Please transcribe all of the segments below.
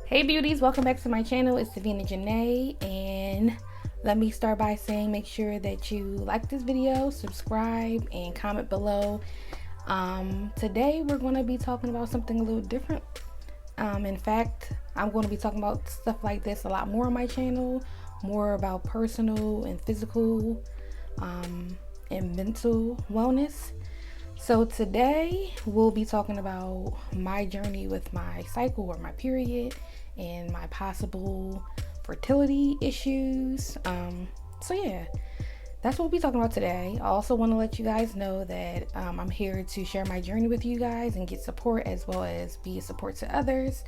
Hey beauties, welcome back to my channel. It's Devina Janae, and let me start by saying make sure that you like this video, subscribe, and comment below. Today we're going to be talking about something a little different. In fact, I'm going to be talking about stuff like this a lot more on my channel, more about personal and physical and mental wellness. So today we'll be talking about my journey with my cycle or my period and my possible fertility issues. So yeah, that's what we'll be talking about today. I also want to let you guys know that I'm here to share my journey with you guys and get support, as well as be a support to others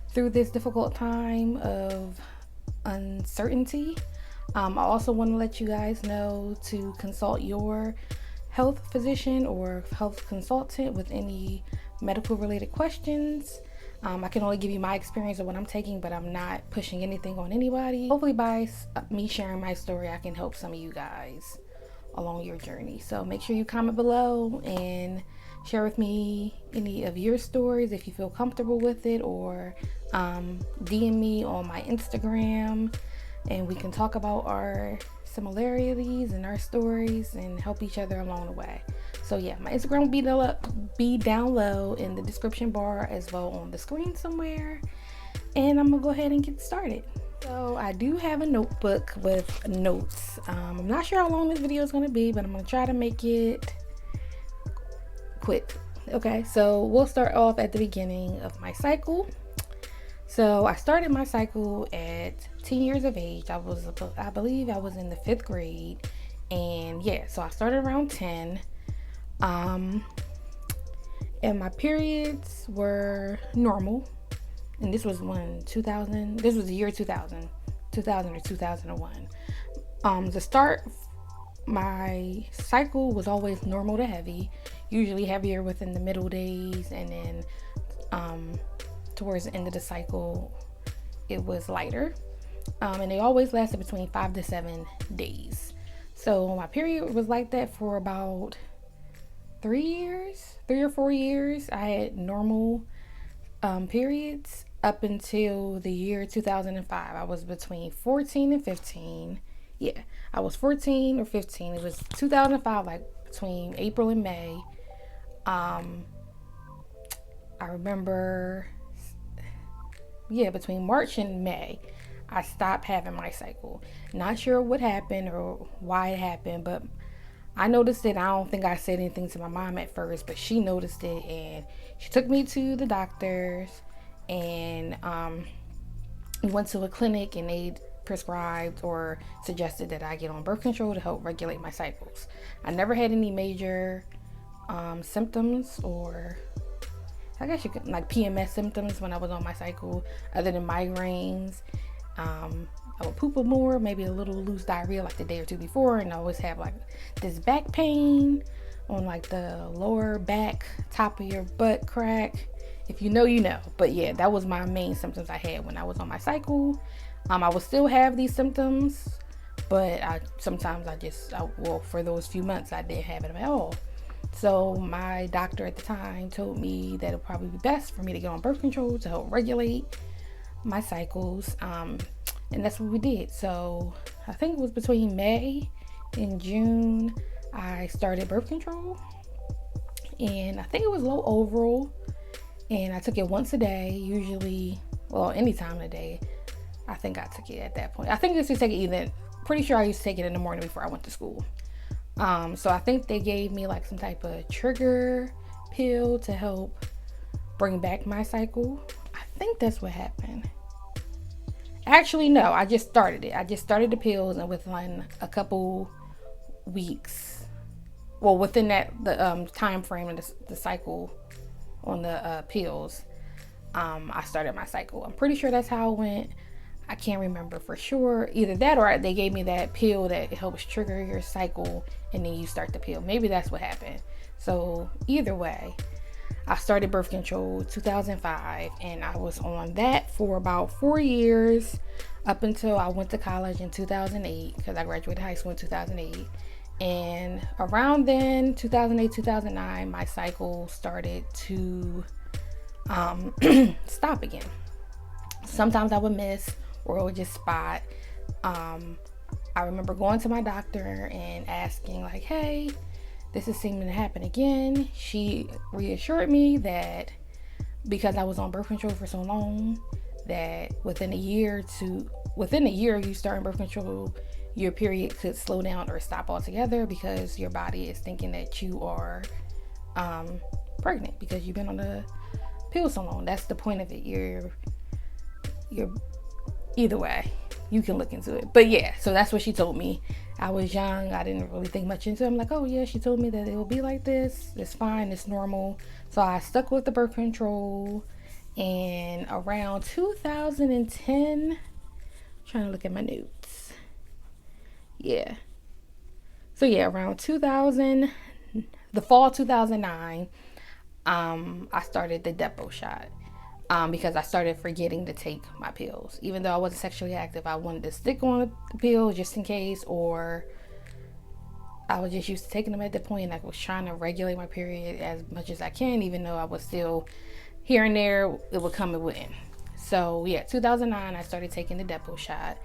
through this difficult time of uncertainty. I also want to let you guys know to consult your health physician or health consultant with any medical related questions. I can only give you my experience of what I'm taking, but I'm not pushing anything on anybody. Hopefully by me sharing my story, I can help some of you guys along your journey. So make sure you comment below and share with me any of your stories if you feel comfortable with it, or DM me on my Instagram and we can talk about our similarities and our stories and help each other along the way. So yeah, my Instagram will be down low in the description bar, as well on the screen somewhere, and I'm gonna go ahead and get started. So I do have a notebook with notes. I'm not sure how long this video is gonna be, but I'm gonna try to make it quick. Okay, so we'll start off at the beginning of my cycle. So I started my cycle at 10 years of age. I believe I was in the 5th grade. And yeah, so I started around 10. And my periods were normal. And this was this was the year 2000 or 2001. To start, my cycle was always normal to heavy, usually heavier within the middle days, and then towards the end of the cycle it was lighter, and they always lasted between 5 to 7 days. So my period was like that for about 3 or 4 years. I had normal periods up until the year 2005. I was between 14 and 15. Yeah, I was 14 or 15. It was 2005, like between April and May. I remember, yeah, between March and May, I stopped having my cycle. Not sure what happened or why it happened, but I noticed it. I don't think I said anything to my mom at first, but she noticed it and she took me to the doctors, and we went to a clinic and they prescribed or suggested that I get on birth control to help regulate my cycles. I never had any major symptoms, or I guess you could, like PMS symptoms, when I was on my cycle, other than migraines. I would poop more, maybe a little loose diarrhea like the day or two before, and I always have like this back pain on like the lower back, top of your butt crack. If you know, you know. But yeah, that was my main symptoms I had when I was on my cycle. I would still have these symptoms, but for those few months I didn't have it at all. So my doctor at the time told me that it would probably be best for me to get on birth control to help regulate my cycles. And that's what we did. So I think it was between May and June I started birth control. And I think it was low overall. And I took it once a day, usually, well, any time of the day. I think I took it at that point. I think I used to take it pretty sure I used to take it in the morning before I went to school. So I think they gave me like some type of trigger pill to help bring back my cycle. I think that's what happened. Actually, no, I just started it. I just started the pills, and within a couple weeks, well, within the time frame of the cycle on the pills, I started my cycle. I'm pretty sure that's how it went. I can't remember for sure. Either that or they gave me that pill that helps trigger your cycle and then you start the pill. Maybe that's what happened. So either way, I started birth control 2005, and I was on that for about 4 years up until I went to college in 2008, because I graduated high school in 2008. And around then, 2008, 2009, my cycle started to stop again. Sometimes I would miss or it would just spot. I remember going to my doctor and asking like, hey, this is seeming to happen again. She reassured me that because I was on birth control for so long, that within a year you start birth control, your period could slow down or stop altogether because your body is thinking that you are pregnant because you've been on the pill so long. That's the point of it. You're either way, you can look into it. But yeah, so that's what she told me. I was young. I didn't really think much into it. I'm like, oh yeah, she told me that it will be like this. It's fine. It's normal. So I stuck with the birth control. And around 2010, trying to look at my notes. Yeah. So yeah, around 2000, the fall 2009, I started the Depo shot. Because I started forgetting to take my pills. Even though I wasn't sexually active, I wanted to stick on the pills just in case, or I was just used to taking them at that point, and I was trying to regulate my period as much as I can, even though I was still here and there, it would come and wouldn't. So yeah, 2009, I started taking the Depo shot,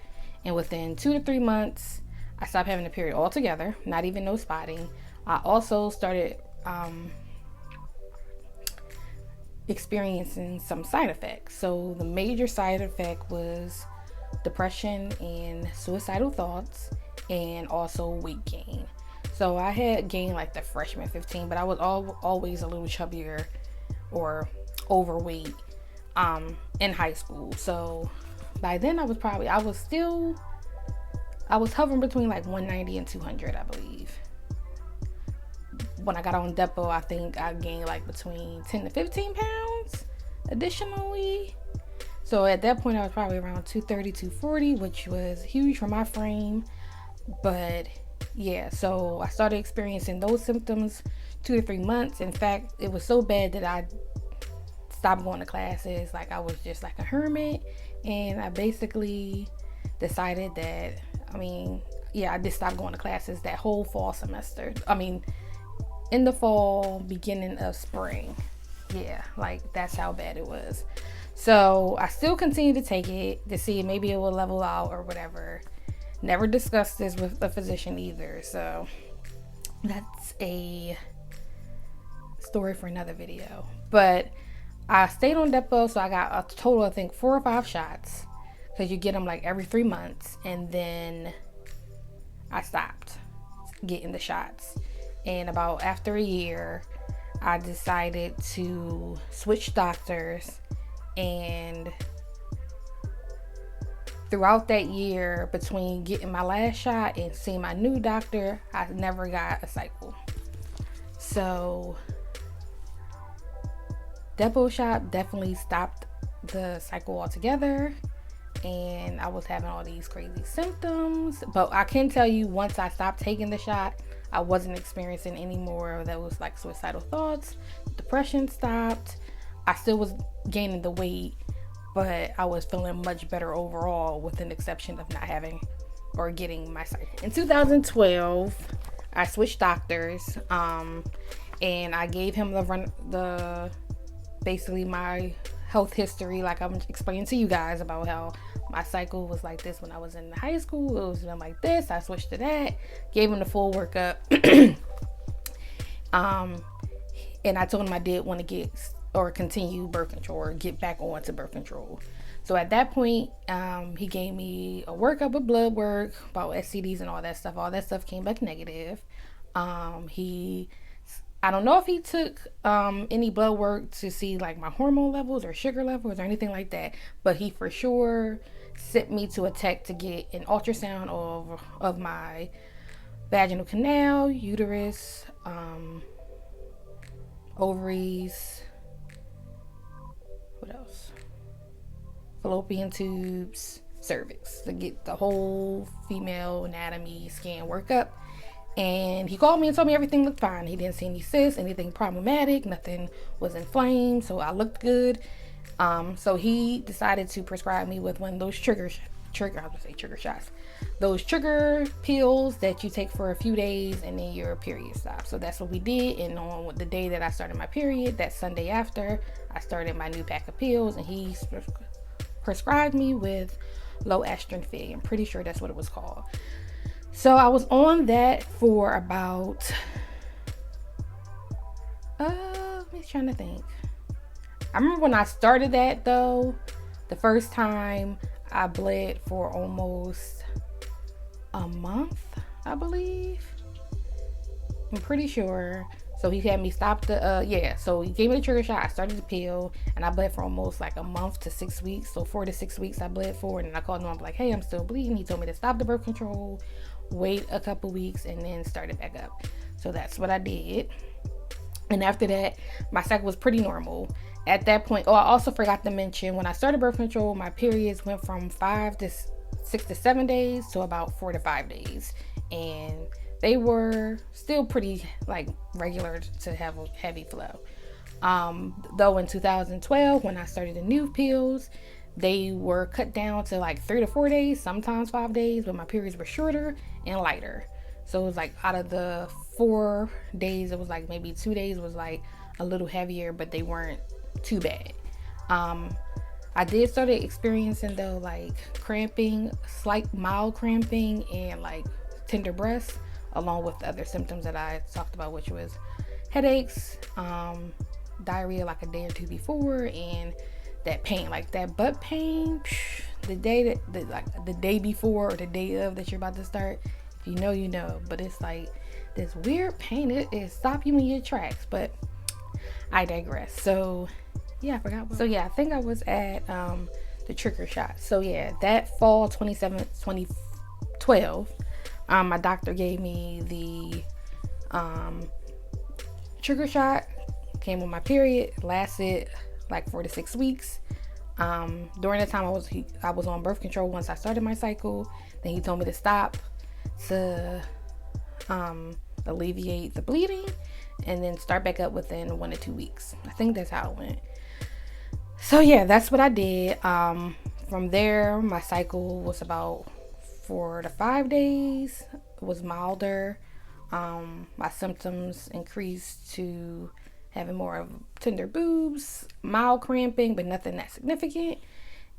and within 2 to 3 months, I stopped having a period altogether, not even no spotting. I also started experiencing some side effects. So the major side effect was depression and suicidal thoughts, and also weight gain. So I had gained like the freshman 15, but I was always a little chubbier or overweight in high school. So by then I was hovering between like 190 and 200, I believe. When I got on Depo, I think I gained like between 10 to 15 pounds additionally. So at that point, I was probably around 230, 240, which was huge for my frame. But yeah, so I started experiencing those symptoms 2 to 3 months. In fact, it was so bad that I stopped going to classes. Like I was just like a hermit. And I basically decided that, I just stopped going to classes that whole fall semester. In the fall, beginning of spring. Yeah, like that's how bad it was. So I still continue to take it to see maybe it will level out or whatever. Never discussed this with a physician either. So that's a story for another video. But I stayed on Depo, so I got a total, I think, 4 or 5 shots. Because you get them like every 3 months. And then I stopped getting the shots. And about after a year, I decided to switch doctors. And throughout that year, between getting my last shot and seeing my new doctor, I never got a cycle. So Depo shot definitely stopped the cycle altogether. And I was having all these crazy symptoms. But I can tell you, once I stopped taking the shot, I wasn't experiencing any more that was like suicidal thoughts. Depression stopped. I still was gaining the weight, but I was feeling much better overall, with an exception of not having or getting my cycle. In 2012, I switched doctors, and I gave him basically my health history, like I'm explaining to you guys about how my cycle was like this when I was in high school. It was like this. I switched to that. Gave him the full workup. And I told him I did want to get or continue birth control or get back on to birth control. So at that point, he gave me a workup of blood work about STDs and all that stuff. All that stuff came back negative. I don't know if he took any blood work to see like my hormone levels or sugar levels or anything like that, but he for sure sent me to a tech to get an ultrasound of my vaginal canal, uterus, ovaries, what else? Fallopian tubes, cervix, to get the whole female anatomy scan workup. And he called me and told me everything looked fine. He didn't see any cysts, anything problematic, nothing was inflamed, so I looked good. So he decided to prescribe me with one of those trigger shots. Those trigger pills that you take for a few days and then your period stops. So that's what we did. And on the day that I started my period, that Sunday after, I started my new pack of pills, and he prescribed me with low estrogen fig. I'm pretty sure that's what it was called. So I was on that for about I'm trying to think. I remember when I started that though, the first time I bled for almost a month, I believe. I'm pretty sure. So he had me stop the so he gave me the trigger shot. I started the pill and I bled for almost like a month to 6 weeks. So 4 to 6 weeks I bled for, and then I called him. I'm like, hey, I'm still bleeding. He told me to stop the birth control, wait a couple weeks, and then start it back up. So that's what I did. And after that, my cycle was pretty normal. At that point, I also forgot to mention, when I started birth control, my periods went from 5 to 6 to 7 days to about 4 to 5 days. And they were still pretty like regular to have a heavy flow. Though in 2012, when I started the new pills, they were cut down to like 3 to 4 days, sometimes 5 days, but my periods were shorter and lighter. So it was like out of the 4 days, it was like maybe 2 days was like a little heavier, but they weren't too bad. I did start experiencing though like cramping, slight mild cramping, and like tender breasts, along with the other symptoms that I talked about, which was headaches, diarrhea like a day or two before, and that pain, like that butt pain, the day the day before or the day of that you're about to start. If you know, you know, but it's like this weird pain. It stops you in your tracks, but I digress. So yeah, I forgot. So yeah, I think I was at the trigger shot. So yeah, that fall 2012, my doctor gave me the trigger shot. Came with my period, lasted like 4 to 6 weeks. During the time I was on birth control once I started my cycle. Then he told me to stop to alleviate the bleeding, and then start back up within 1 to 2 weeks. I think that's how it went. So yeah, that's what I did. From there, my cycle was about 4 to 5 days. It was milder. My symptoms increased to having more of tender boobs, mild cramping, but nothing that significant.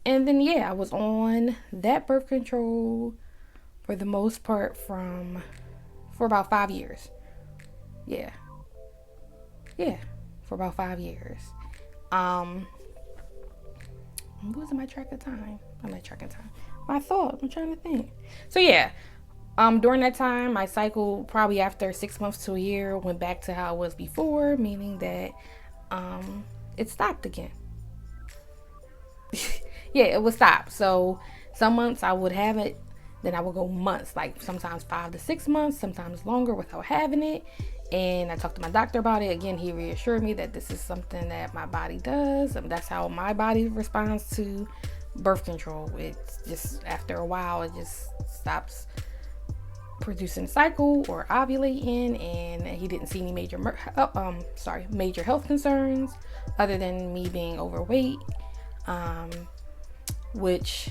And then yeah, I was on that birth control for the most part for about 5 years. Yeah, for about 5 years. I'm losing my track of time. My thought. I'm trying to think. So yeah, during that time, my cycle probably after 6 months to a year went back to how it was before, meaning that it stopped again. Yeah, it would stop. So some months I would have it, then I would go months, like sometimes 5 to 6 months, sometimes longer without having it. And I talked to my doctor about it. Again, he reassured me that this is something that my body does. That's how my body responds to birth control. It's just after a while, it just stops producing cycle or ovulating, and he didn't see any major health concerns other than me being overweight, which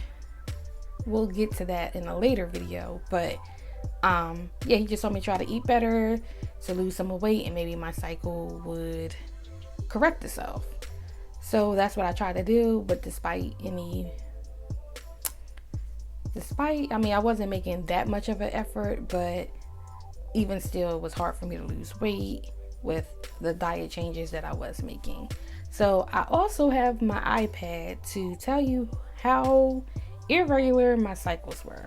we'll get to that in a later video. But yeah, he just told me to try to eat better, to lose some weight, and maybe my cycle would correct itself. So that's what I tried to do. But despite I wasn't making that much of an effort, but even still, it was hard for me to lose weight with the diet changes that I was making. So I also have my iPad to tell you how irregular my cycles were.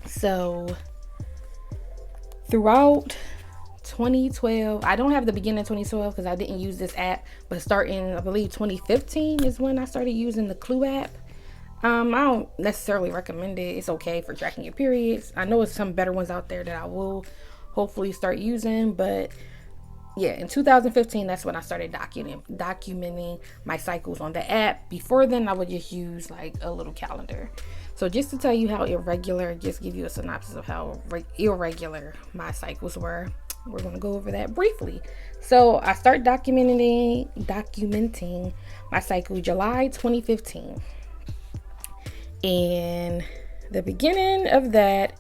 So throughout 2012, I don't have the beginning of 2012 because I didn't use this app, but starting, I believe 2015 is when I started using the Clue app. I don't necessarily recommend it. It's okay for tracking your periods. I know it's some better ones out there that I will hopefully start using, but yeah, in 2015, that's when I started documenting my cycles on the app. Before then, I would just use like a little calendar. So just to tell you how irregular, just give you a synopsis of how irregular my cycles were. We're going to go over that briefly. So I start documenting my cycle July 2015. And the beginning of that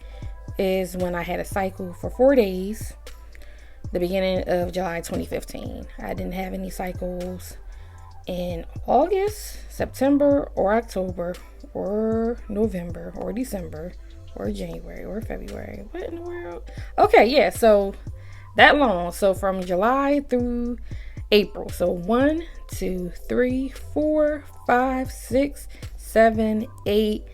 is when I had a cycle for 4 days. The beginning of July 2015. I didn't have any cycles in August, September, or October, or November, or December, or January, or February. What in the world? Okay, yeah, so that long. So from July through April. So 1, 2, 3, 4, 5, 6, 7, 8.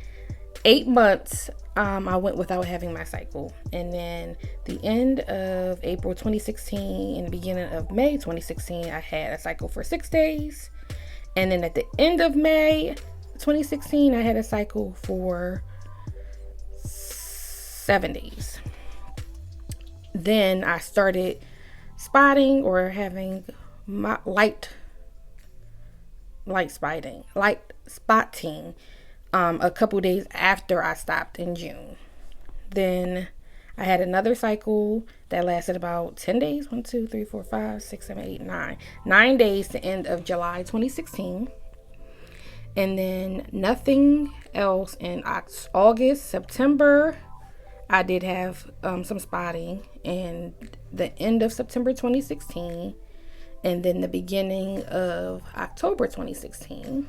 8 months I went without having my cycle. And then the end of April 2016 and the beginning of May 2016, I had a cycle for 6 days. And then at the end of May 2016, I had a cycle for 7 days. Then I started spotting or having my light spotting a couple days after I stopped in June. Then I had another cycle that lasted about 10 days. 1, 2, 3, 4, 5, 6, 7, 8, 9. 9 days to end of July 2016. And then nothing else in August, September. I did have some spotting in the end of September 2016. And then the beginning of October 2016.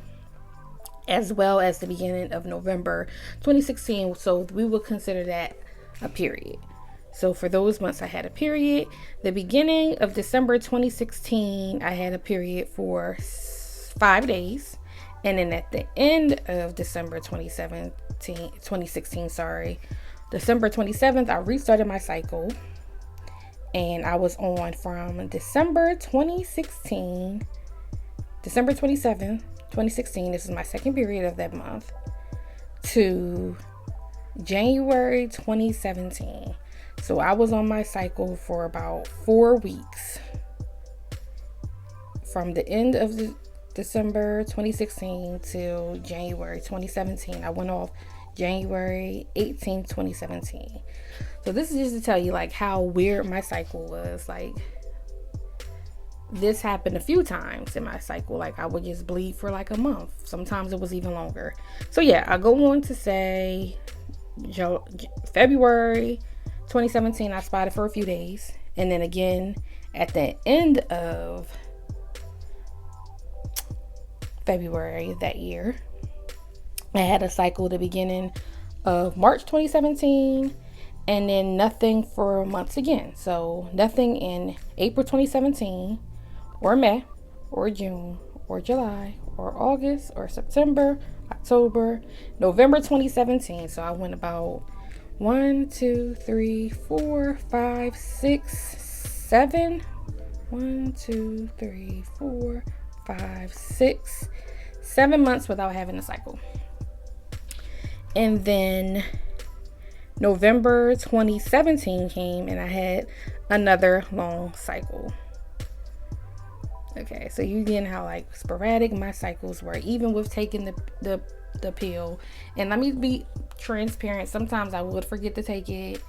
As well as the beginning of November 2016. So we will consider that a period. So for those months I had a period. The beginning of December 2016, I had a period for 5 days. And then at the end of December 2016, December 27th, I restarted my cycle. And I was on from December 27th, 2016, this is my second period of that month, to January 2017. So I was on my cycle for about 4 weeks. From the end of December 2016 till January 2017. I went off January 18th, 2017. So this is just to tell you like how weird my cycle was. Like, this happened a few times in my cycle. Like, I would just bleed for like a month. Sometimes it was even longer. So yeah, I go on to say February 2017, I spotted for a few days. And then again at the end of February that year, I had a cycle the beginning of March 2017. And then nothing for months again. So nothing in April 2017, or May, or June, or July, or August, or September, October, November 2017. So I went about 1, 2, 3, 4, 5, 6, 7. 1, 2, 3, 4, 5, 6, 7 months without having a cycle. And then November 2017 came and I had another long cycle. Okay, so you getting how like sporadic my cycles were, even with taking the pill. And let me be transparent, sometimes I would forget to take it,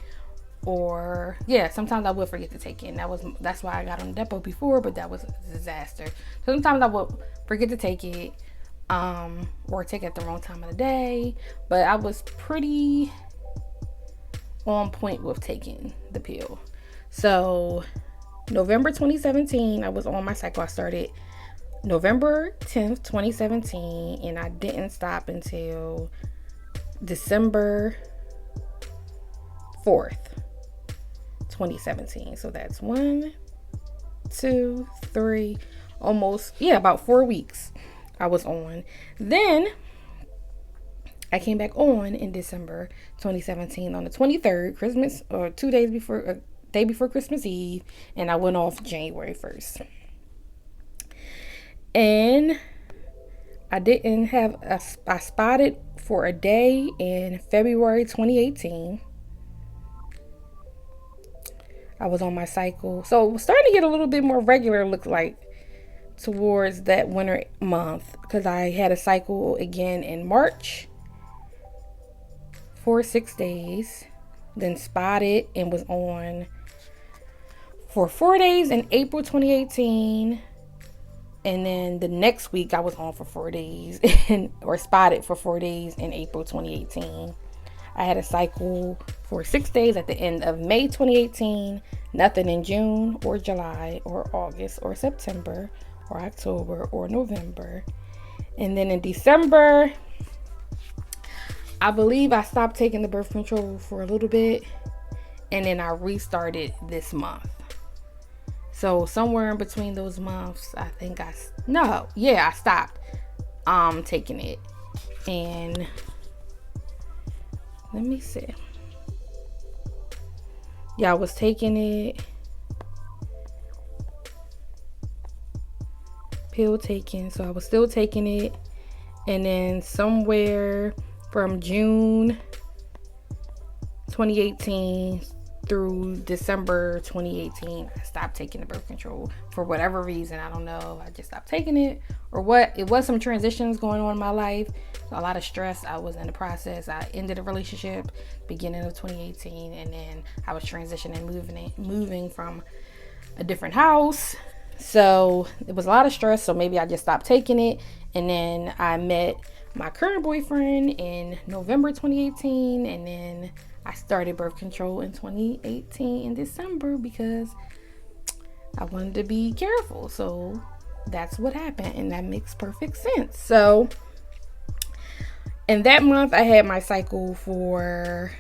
or sometimes I would forget to take it, and that's why I got on the depot before, but that was a disaster. Sometimes I would forget to take it, or take it at the wrong time of the day, but I was pretty on point with taking the pill. So November 2017, I was on my cycle. I started November 10th, 2017, and I didn't stop until December 4th, 2017. So that's 1, 2, 3, about 4 weeks I was on. Then I came back on in December 2017 on the 23rd, Christmas, or 2 days before, day before Christmas Eve, and I went off January 1st. And I spotted for a day in February 2018. I was on my cycle. So it was starting to get a little bit more regular, look like, towards that winter month, because I had a cycle again in March for 6 days, then spotted and was on for 4 days in April 2018, and then the next week I was on for 4 days or spotted for 4 days in April 2018. I had a cycle for 6 days at the end of May 2018, nothing in June or July or August or September or October or November. And then in December, I believe I stopped taking the birth control for a little bit, and then I restarted this month. So somewhere in between those months, I think I stopped taking it. And let me see. Yeah, I was taking it, pill taking, so I was still taking it. And then somewhere from June 2018 through December 2018, I stopped taking the birth control for whatever reason. I don't know. I just stopped taking it or what. It was some transitions going on in my life. A lot of stress. I was in the process. I ended a relationship beginning of 2018, and then I was transitioning, moving from a different house. So it was a lot of stress. So maybe I just stopped taking it. And then I met my current boyfriend in November 2018, and then I started birth control in 2018 in December because I wanted to be careful. So that's what happened, and that makes perfect sense. So in that month, I had my cycle for,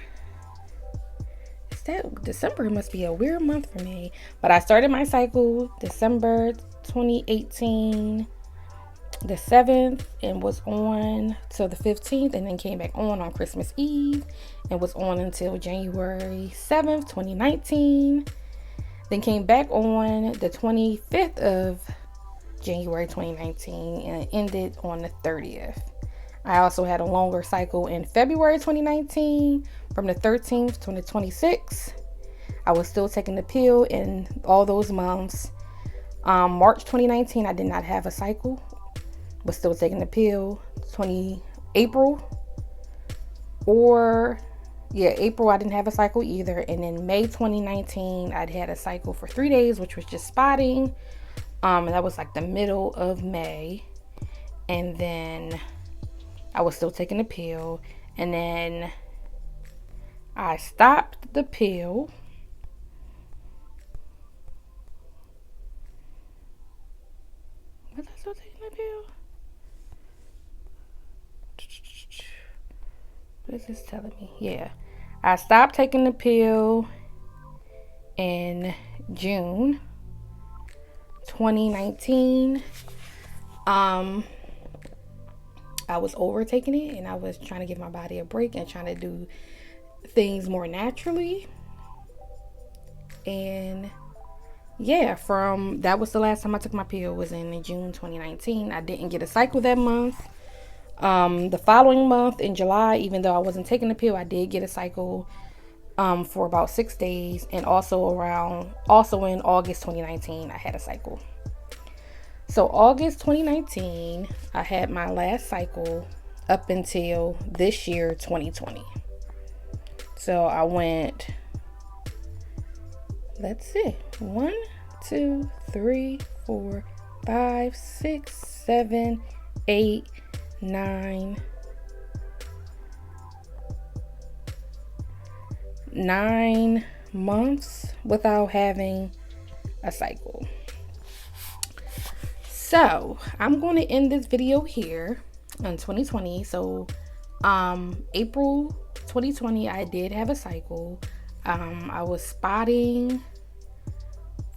is that December? It must be a weird month for me. But I started my cycle December 2018, the 7th, and was on till the 15th, and then came back on Christmas Eve and was on until January 7th, 2019. Then came back on the 25th of January 2019 and it ended on the 30th. I also had a longer cycle in February 2019 from the 13th to the 26th. I was still taking the pill in all those months. March 2019, I did not have a cycle, but still taking the pill. April, I didn't have a cycle either. And in May 2019, I'd had a cycle for 3 days, which was just spotting. And that was like the middle of May. And then I was still taking the pill. And then I stopped the pill. Was I still taking the pill? What is this telling me? Yeah. I stopped taking the pill in June 2019. I was overtaking it, and I was trying to give my body a break and trying to do things more naturally. And yeah, that was the last time I took my pill, was in June 2019. I didn't get a cycle that month. The following month in July, even though I wasn't taking the pill, I did get a cycle for about 6 days. And also in August 2019, I had a cycle. So August 2019, I had my last cycle up until this year, 2020. So I went, let's see, 1, 2, 3, 4, 5, 6, 7, 8, 9 months without having a cycle. So I'm going to end this video here in 2020. So April 2020, I did have a cycle. I was spotting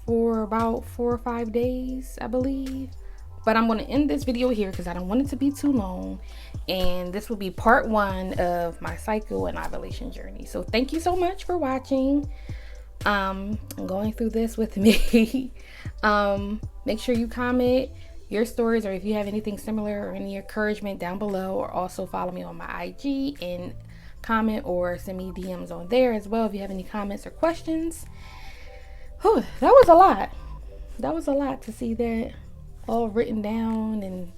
for about 4 or 5 days, I believe. But I'm going to end this video here because I don't want it to be too long. And this will be part 1 of my cycle and ovulation journey. So thank you so much for watching. Going through this with me. Make sure you comment your stories, or if you have anything similar or any encouragement down below, or also follow me on my IG and comment or send me DMs on there as well if you have any comments or questions. Whew, that was a lot. That was a lot to see that all written down and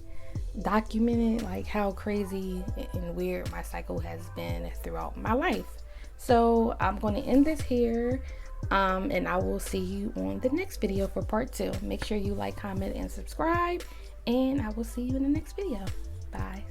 documented, like how crazy and weird my cycle has been throughout my life. So I'm going to end this here, and I will see you on the next video for part 2. Make sure you like, comment, and subscribe, and I will see you in the next video. Bye.